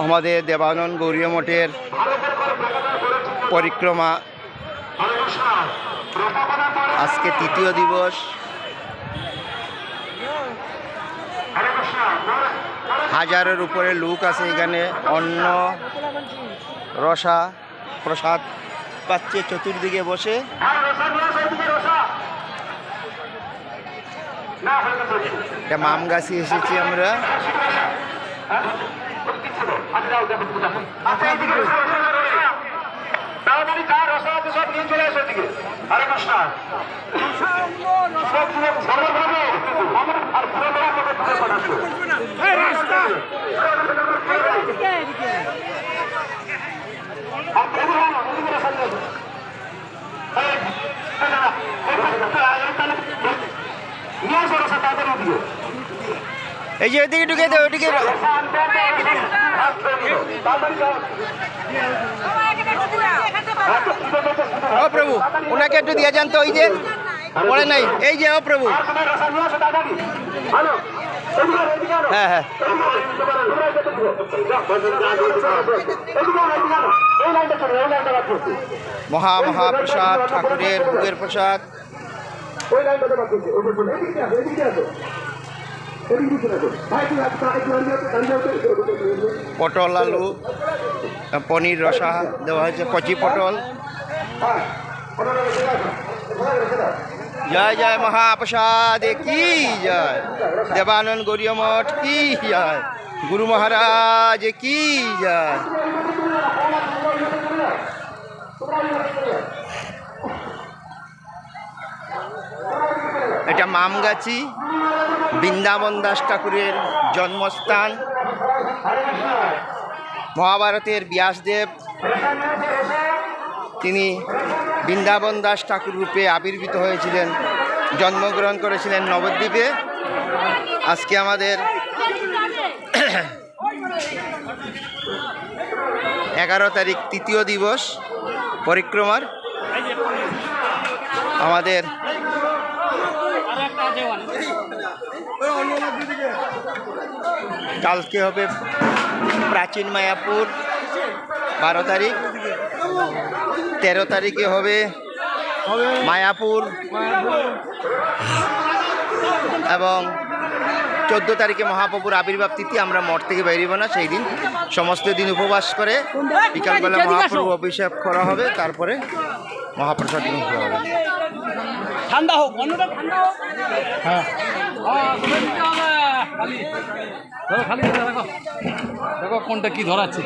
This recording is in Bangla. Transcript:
আমাদের দেবানন্দ গৌরীয় মঠের পরিক্রমা আজকে তৃতীয় দিবস। হাজারের উপরে লোক আছে এখানে, অন্ন রসা প্রসাদ পাচ্ছে চতুর্দিকে বসে। এটা মামগাছি এসেছি আমরা। এই যে ওইদিকে ঢুকে দেয়, ওইদিকে ও প্রভু ওনাকে একটু দিয়ে যান তো, ওই যে পড়ে নাই, এই যে ও প্রভু। হ্যাঁ হ্যাঁ, মহাপ্রসাদ, ঠাকুরের ভোগের প্রসাদ। পটল আলু পনির রসা দেওয়া হয়েছে, কচি পটল। জয় জয় মহাপ্রসাদ কি জয়, দেবানন্দ গৌরীয় মঠ কি জয়, গুরু মহারাজ কি জয়। এটা মামগাছি, বৃন্দাবন দাস ঠাকুরের জন্মস্থান। মহাভারতের ব্যাসদেব তিনি বৃন্দাবন দাস ঠাকুর রূপে আবির্ভূত হয়েছিলেন, জন্মগ্রহণ করেছিলেন নবদ্বীপে। আজকে আমাদের 11 তারিখ তৃতীয় দিবস পরিক্রমার। আমাদের কালকে হবে প্রাচীন মায়াপুর 12 তারিখ, 13 তারিখে হবে মায়াপুর এবং 14 তারিখে মহাপ্রভুর আবির্ভাব তিথি। আমরা মঠ থেকে বেরিয়ে না, সেই দিন সমস্ত দিন উপবাস করে বিকালবেলা মহাপ্রভু অভিষেক করা হবে, তারপরে মহাপ্রসাদ গ্রহণ করা হবে। ঠান্ডা হোক, অন্যটা ঠান্ডা হোক। হ্যাঁ খালি দেখো দেখো কোনটা কি ধরাচ্ছে।